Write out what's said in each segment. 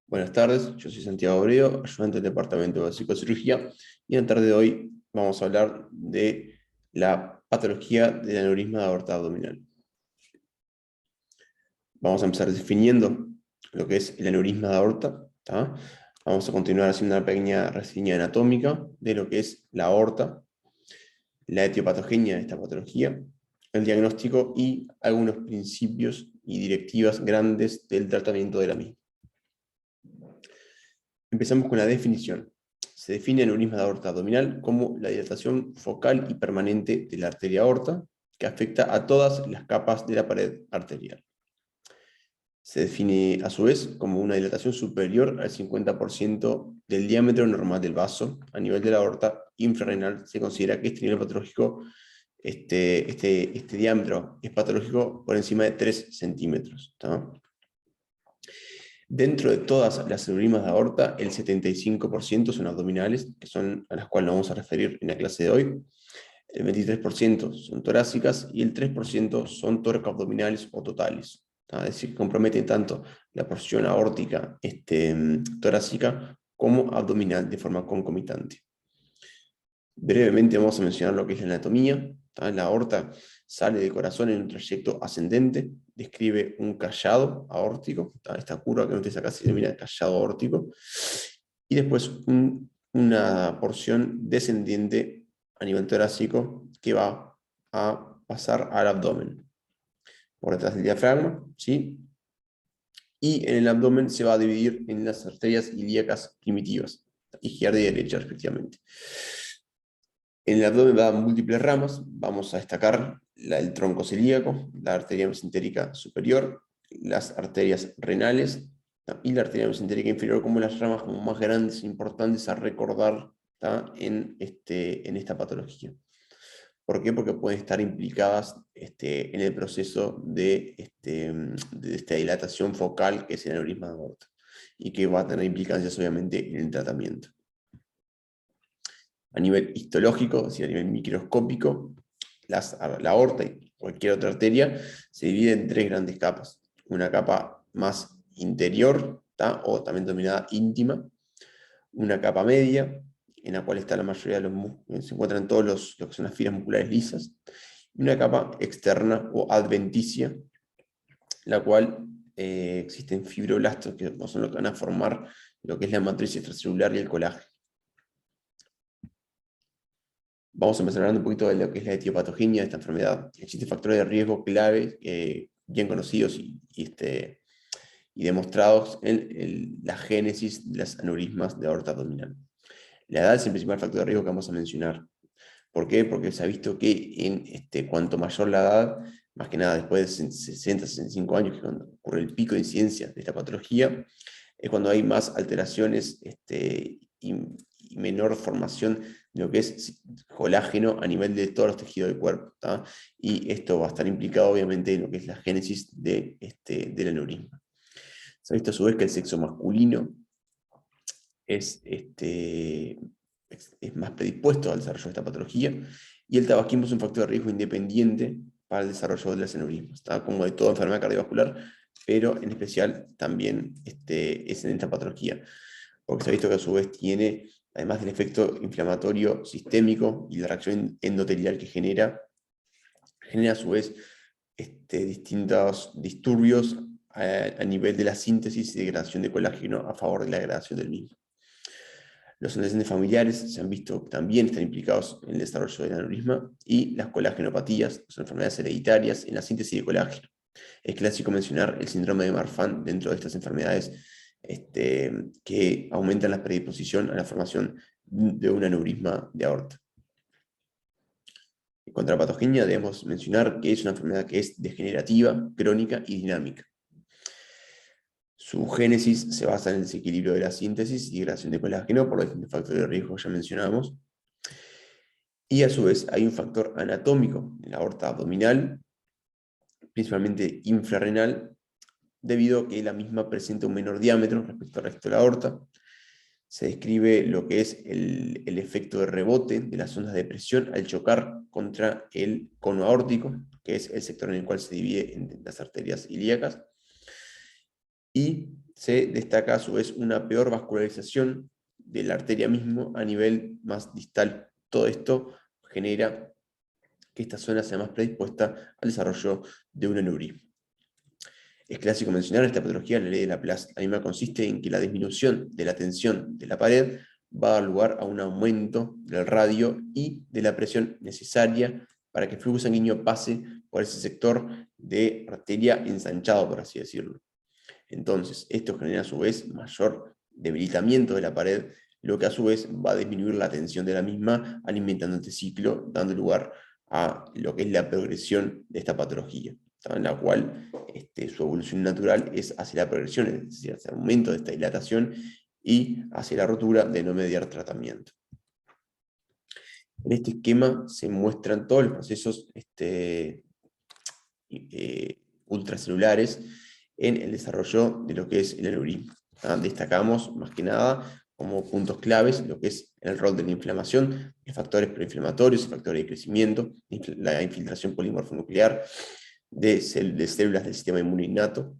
Buenas tardes, yo soy Santiago Abreu, ayudante del Departamento de Psicocirugía, y en la tarde de hoy vamos a hablar de la patología del aneurisma de aorta abdominal. Vamos a empezar definiendo lo que es el aneurisma de aorta, ¿tá? Vamos a continuar haciendo una pequeña reseña anatómica de lo que es la aorta, la etiopatogenia de esta patología, el diagnóstico y algunos principios y directivas grandes del tratamiento de la misma. Empezamos con la definición. Se define el aneurisma de aorta abdominal como la dilatación focal y permanente de la arteria aorta que afecta a todas las capas de la pared arterial. Se define a su vez como una dilatación superior al 50% del diámetro normal del vaso a nivel de la aorta infrarrenal. Se considera que este nivel patológico, este diámetro es patológico por encima de 3 centímetros. ¿Tá? Dentro de todas las aneurismas de aorta, el 75% son abdominales, que son a las cuales nos vamos a referir en la clase de hoy. El 23% son torácicas y el 3% son toracoabdominales o totales. Es decir, comprometen tanto la porción aórtica torácica como abdominal de forma concomitante. Brevemente vamos a mencionar lo que es la anatomía. La aorta sale del corazón en un trayecto ascendente, describe un callado aórtico, esta curva que ustedes acá se denomina callado aórtico, y después una porción descendiente a nivel torácico que va a pasar al abdomen, por detrás del diafragma, ¿sí? Y en el abdomen se va a dividir en las arterias ilíacas primitivas, izquierda y derecha respectivamente. En el abdomen va a múltiples ramas, vamos a destacar el tronco celíaco, la arteria mesentérica superior, las arterias renales y la arteria mesentérica inferior como las ramas como más grandes e importantes a recordar en esta patología. ¿Por qué? Porque pueden estar implicadas en el proceso de esta dilatación focal que es el aneurisma de aorta y que va a tener implicancias obviamente en el tratamiento. A nivel histológico, es decir, a nivel microscópico, la aorta y cualquier otra arteria se divide en 3 grandes capas. Una capa más interior, o también denominada íntima, una capa media, en la cual está la mayoría de los músculos, se encuentran todos lo que son las fibras musculares lisas, y una capa externa o adventicia, la cual existen fibroblastos que son los que van a formar lo que es la matriz extracelular y el colágeno. Vamos a empezar hablando un poquito de lo que es la etiopatogenia de esta enfermedad. Existen factores de riesgo claves, bien conocidos y demostrados en la génesis de las aneurismas de aorta abdominal. La edad es el principal factor de riesgo que vamos a mencionar. ¿Por qué? Porque se ha visto que cuanto mayor la edad, más que nada después de 60, 65 años, que es cuando ocurre el pico de incidencia de esta patología, es cuando hay más alteraciones y menor formación de lo que es colágeno a nivel de todos los tejidos del cuerpo. Y esto va a estar implicado obviamente en lo que es la génesis del aneurisma. Se ha visto a su vez que el sexo masculino es más predispuesto al desarrollo de esta patología, y el tabaquismo es un factor de riesgo independiente para el desarrollo de los aneurismas, como de toda enfermedad cardiovascular, pero en especial también es en esta patología, porque se ha visto que a su vez tiene, además del efecto inflamatorio sistémico y la reacción endotelial que genera a su vez distintos disturbios a nivel de la síntesis y degradación de colágeno a favor de la degradación del mismo. Los antecedentes familiares se han visto también están implicados en el desarrollo del aneurisma, y las colagenopatías, son enfermedades hereditarias en la síntesis de colágeno. Es clásico mencionar el síndrome de Marfan dentro de estas enfermedades que aumentan la predisposición a la formación de un aneurisma de aorta. En cuanto a la patogenia, debemos mencionar que es una enfermedad que es degenerativa, crónica y dinámica. Su génesis se basa en el desequilibrio de la síntesis y degradación de colágeno por los distintos factores de riesgo que ya mencionamos. Y a su vez hay un factor anatómico en la aorta abdominal, principalmente infrarrenal, debido a que la misma presenta un menor diámetro respecto al resto de la aorta. Se describe lo que es el efecto de rebote de las ondas de presión al chocar contra el cono aórtico, que es el sector en el cual se divide en las arterias ilíacas. Y se destaca a su vez una peor vascularización de la arteria mismo a nivel más distal. Todo esto genera que esta zona sea más predispuesta al desarrollo de un aneurisma. Es clásico mencionar esta patología, la ley de Laplace. La misma consiste en que la disminución de la tensión de la pared va a dar lugar a un aumento del radio y de la presión necesaria para que el flujo sanguíneo pase por ese sector de arteria ensanchado, por así decirlo. Entonces, esto genera a su vez mayor debilitamiento de la pared, lo que a su vez va a disminuir la tensión de la misma, alimentando este ciclo, dando lugar a lo que es la progresión de esta patología, en la cual su evolución natural es hacia la progresión, es decir, hacia el aumento de esta dilatación y hacia la rotura de no mediar tratamiento. En este esquema se muestran todos los procesos ultracelulares en el desarrollo de lo que es el aneurisma. Destacamos más que nada como puntos claves lo que es el rol de la inflamación, los factores proinflamatorios, el factores de crecimiento, la infiltración polimorfonuclear de células del sistema inmune innato,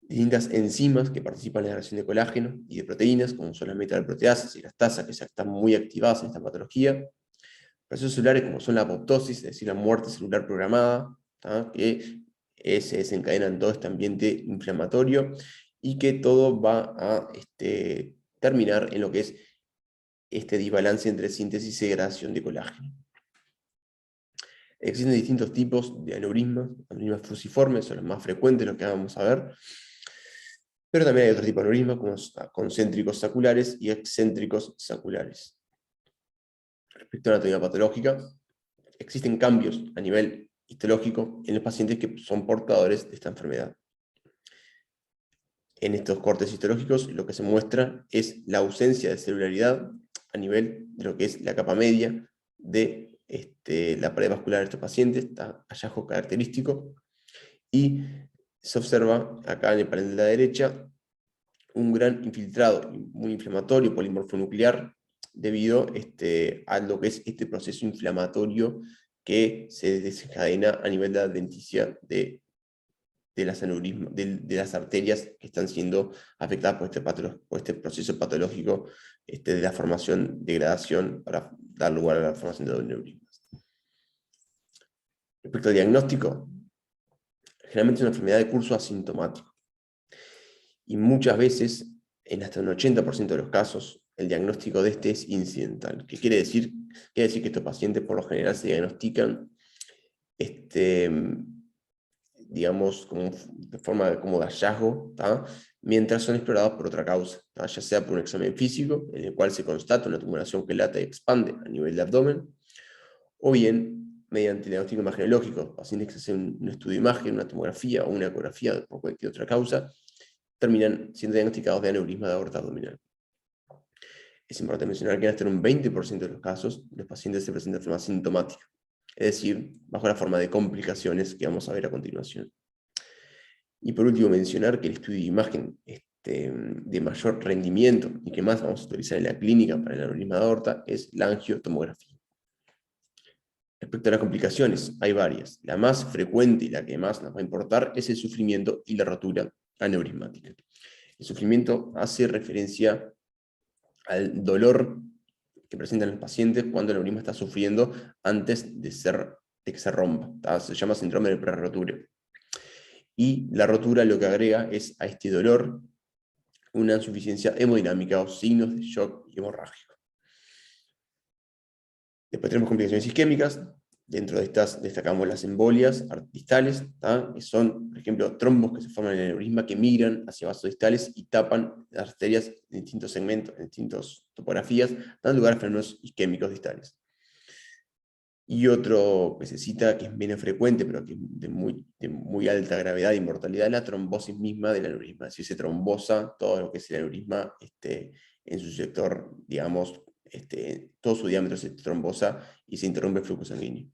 distintas enzimas que participan en la reacción de colágeno y de proteínas, como son las metalproteasas y las tasas, que están muy activadas en esta patología, procesos celulares como son la apoptosis, es decir, la muerte celular programada, que se desencadena en todo este ambiente inflamatorio y que todo va a terminar en lo que es este desbalance entre síntesis y degradación de colágeno. Existen distintos tipos de aneurismas fusiformes son los más frecuentes, los que vamos a ver, pero también hay otros tipos de aneurismas como concéntricos saculares y excéntricos saculares. Respecto a la anatomía patológica, existen cambios a nivel histológico en los pacientes que son portadores de esta enfermedad. En estos cortes histológicos lo que se muestra es la ausencia de celularidad a nivel de lo que es la capa media de la pared vascular de estos pacientes, está hallazgo característico, y se observa acá en el panel de la derecha un gran infiltrado muy inflamatorio polimorfonuclear debido a lo que es este proceso inflamatorio que se desencadena a nivel de la denticia de las aneurismas, de las arterias que están siendo afectadas por este proceso patológico de la formación, degradación, para dar lugar a la formación de aneurismas. Respecto al diagnóstico, generalmente es una enfermedad de curso asintomático. Y muchas veces, en hasta un 80% de los casos, el diagnóstico de este es incidental. ¿Qué quiere decir? Quiere decir que estos pacientes por lo general se diagnostican digamos, de forma como de hallazgo, mientras son explorados por otra causa, ya sea por un examen físico, en el cual se constata una tumoración que lata y expande a nivel de abdomen, o bien mediante el diagnóstico imagenológico, pacientes que se hacen un estudio de imagen, una tomografía o una ecografía por cualquier otra causa, terminan siendo diagnosticados de aneurisma de aorta abdominal. Es importante mencionar que hasta en un 20% de los casos, los pacientes se presentan de forma sintomática, es decir, bajo la forma de complicaciones que vamos a ver a continuación. Y por último, mencionar que el estudio de imagen de mayor rendimiento y que más vamos a utilizar en la clínica para el aneurisma de aorta es la angiotomografía. Respecto a las complicaciones, hay varias. La más frecuente y la que más nos va a importar es el sufrimiento y la rotura aneurismática. El sufrimiento hace referencia al dolor que presentan los pacientes cuando el aneurisma está sufriendo antes de que se rompa. Se llama síndrome de prerrotura. Y la rotura lo que agrega es a este dolor una insuficiencia hemodinámica o signos de shock hemorrágico. Después tenemos complicaciones isquémicas. Dentro de estas destacamos las embolias distales, que son, por ejemplo, trombos que se forman en el aneurisma que migran hacia vasos distales y tapan las arterias en distintos segmentos, en distintas topografías, dando lugar a fenómenos isquémicos distales. Y otro que se cita, que es menos frecuente, pero que es de muy alta gravedad y mortalidad, es la trombosis misma del aneurisma. Es decir, se trombosa todo lo que es el aneurisma en su sector, digamos, todo su diámetro se trombosa y se interrumpe el flujo sanguíneo.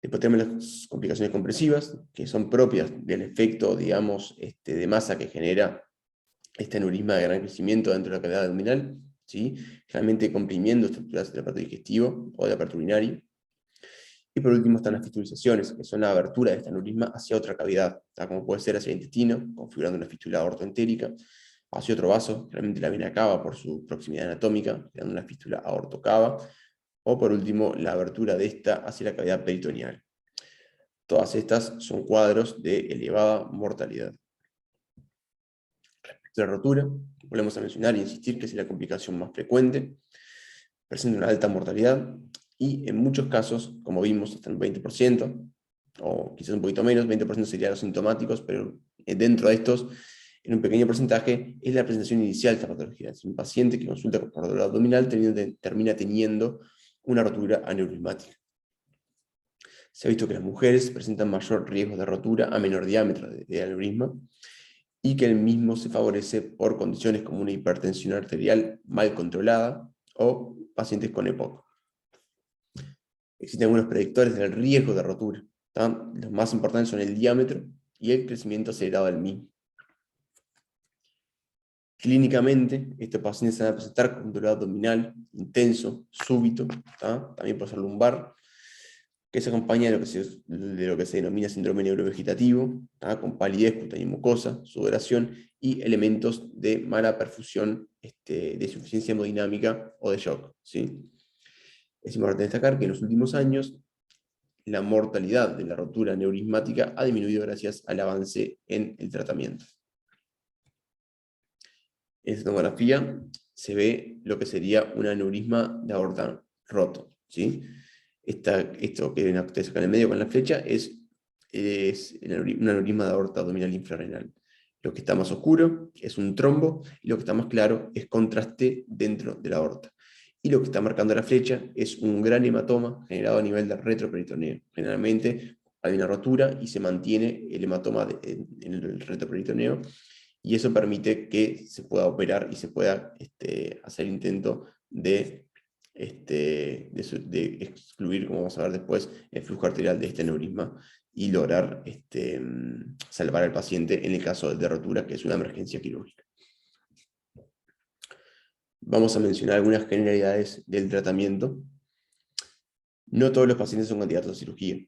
Después tenemos las complicaciones compresivas, que son propias del efecto, digamos, de masa que genera este aneurisma de gran crecimiento dentro de la cavidad abdominal, ¿sí? Generalmente comprimiendo estructuras del aparato digestivo o del aparato urinario. Y por último están las fistulizaciones, que son la abertura de este aneurisma hacia otra cavidad, como puede ser hacia el intestino, configurando una fístula aortoentérica, hacia otro vaso, realmente la vena cava por su proximidad anatómica, creando una fístula aortocava, o por último la abertura de esta hacia la cavidad peritoneal. Todas estas son cuadros de elevada mortalidad. Respecto a la rotura, volvemos a mencionar e insistir que es la complicación más frecuente, presenta una alta mortalidad, y en muchos casos, como vimos, hasta el 20%, o quizás un poquito menos, 20% serían los sintomáticos, pero dentro de estos, en un pequeño porcentaje, es la presentación inicial de esta patología. Es un paciente que consulta por dolor abdominal termina teniendo una rotura aneurismática. Se ha visto que las mujeres presentan mayor riesgo de rotura a menor diámetro de aneurisma, y que el mismo se favorece por condiciones como una hipertensión arterial mal controlada o pacientes con EPOC. Existen algunos predictores del riesgo de rotura. Los más importantes son el diámetro y el crecimiento acelerado del mismo. Clínicamente, estos pacientes se van a presentar con dolor abdominal intenso, súbito, también puede ser lumbar, que se acompaña de lo que se denomina síndrome neurovegetativo, con palidez cutánea y mucosa, sudoración y elementos de mala perfusión, de insuficiencia hemodinámica o de shock. ¿Sí? Es importante destacar que en los últimos años la mortalidad de la rotura aneurismática ha disminuido gracias al avance en el tratamiento. En esta tomografía se ve lo que sería un aneurisma de aorta roto. ¿Sí? Esto que ven ustedes acá en el medio con la flecha es un aneurisma de aorta abdominal infrarrenal. Lo que está más oscuro es un trombo, y lo que está más claro es contraste dentro de la aorta. Y lo que está marcando la flecha es un gran hematoma generado a nivel del retroperitoneo. Generalmente hay una rotura y se mantiene el hematoma en el retroperitoneo, y eso permite que se pueda operar y se pueda hacer intento de excluir, como vamos a ver después, el flujo arterial de este aneurisma y lograr salvar al paciente en el caso de rotura, que es una emergencia quirúrgica. Vamos a mencionar algunas generalidades del tratamiento. No todos los pacientes son candidatos a cirugía.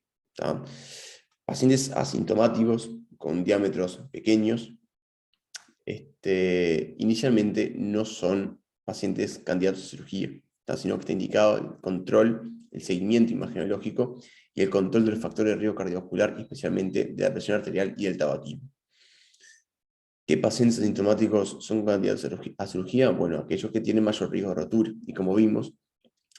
Pacientes asintomáticos con diámetros pequeños, inicialmente no son pacientes candidatos a cirugía, sino que está indicado el control, el seguimiento imagenológico y el control de los factores de riesgo cardiovascular, especialmente de la presión arterial y del tabaquismo. ¿Qué pacientes asintomáticos son candidatos a cirugía? Bueno, aquellos que tienen mayor riesgo de rotura, y como vimos,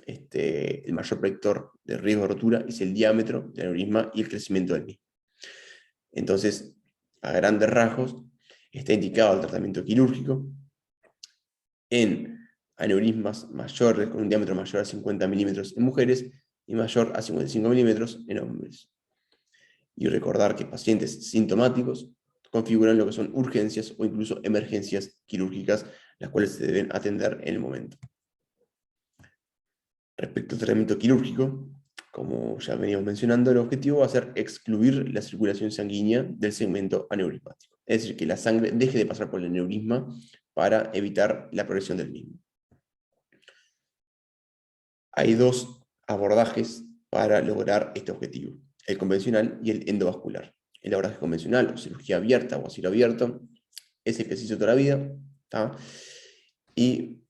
el mayor predictor de riesgo de rotura es el diámetro del aneurisma y el crecimiento del mismo. Entonces, a grandes rasgos, está indicado el tratamiento quirúrgico en aneurismas mayores, con un diámetro mayor a 50 milímetros en mujeres y mayor a 55 milímetros en hombres. Y recordar que pacientes sintomáticos configuran lo que son urgencias o incluso emergencias quirúrgicas, las cuales se deben atender en el momento. Respecto al tratamiento quirúrgico, como ya veníamos mencionando, el objetivo va a ser excluir la circulación sanguínea del segmento aneurismático. Es decir, que la sangre deje de pasar por el aneurisma para evitar la progresión del mismo. Hay dos abordajes para lograr este objetivo: el convencional y el endovascular. El abordaje convencional, o cirugía abierta o a cielo abierto, es el que se hizo toda la vida, y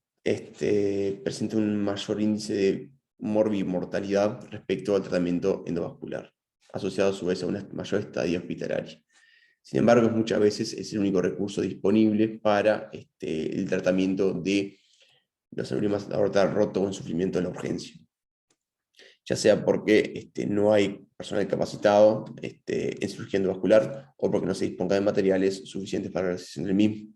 presenta un mayor índice de morbimortalidad respecto al tratamiento endovascular, asociado a su vez a una mayor estadía hospitalaria. Sin embargo, muchas veces es el único recurso disponible para el tratamiento de los aneurismas de aorta roto o en sufrimiento en la urgencia, ya sea porque no hay personal capacitado en cirugía endovascular, o porque no se disponga de materiales suficientes para la realización del mismo.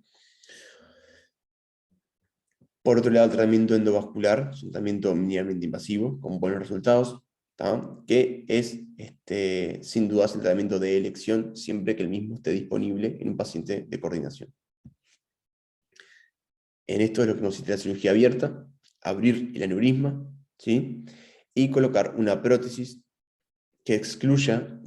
Por otro lado, el tratamiento endovascular es un tratamiento mínimamente invasivo, con buenos resultados, que es sin dudas el tratamiento de elección, siempre que el mismo esté disponible en un paciente de coordinación. En esto es lo que consiste la cirugía abierta: abrir el aneurisma, ¿sí? Y colocar una prótesis que excluya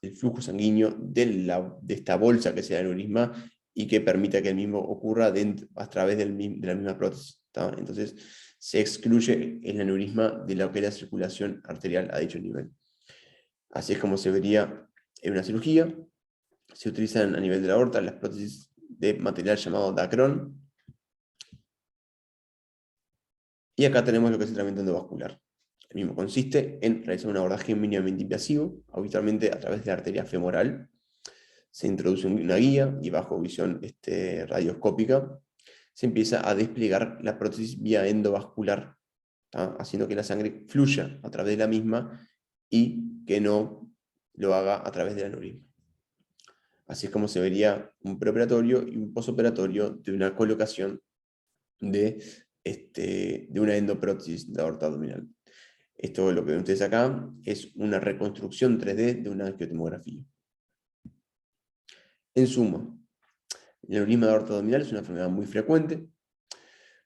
el flujo sanguíneo de esta bolsa que es el aneurisma, y que permita que el mismo ocurra a través de la misma prótesis. Entonces se excluye el aneurisma de lo que es la circulación arterial a dicho nivel. Así es como se vería en una cirugía. Se utilizan a nivel de la aorta las prótesis de material llamado Dacron. Y acá tenemos lo que es el tratamiento endovascular. El mismo consiste en realizar un abordaje mínimamente invasivo, habitualmente a través de la arteria femoral. Se introduce una guía y bajo visión radioscópica se empieza a desplegar la prótesis vía endovascular, ¿tá? Haciendo que la sangre fluya a través de la misma y que no lo haga a través del aneurisma. Así es como se vería un preoperatorio y un posoperatorio de una colocación de una endoprótesis de aorta abdominal. Esto, lo que ven ustedes acá, es una reconstrucción 3D de una angiotomografía. En suma, el aneurisma de aorta abdominal es una enfermedad muy frecuente,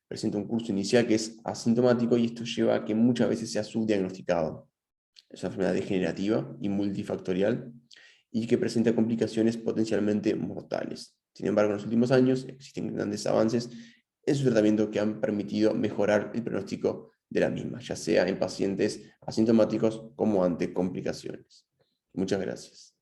presenta un curso inicial que es asintomático y esto lleva a que muchas veces sea subdiagnosticado. Es una enfermedad degenerativa y multifactorial y que presenta complicaciones potencialmente mortales. Sin embargo, en los últimos años existen grandes avances en su tratamiento que han permitido mejorar el pronóstico de la misma, ya sea en pacientes asintomáticos como ante complicaciones. Muchas gracias.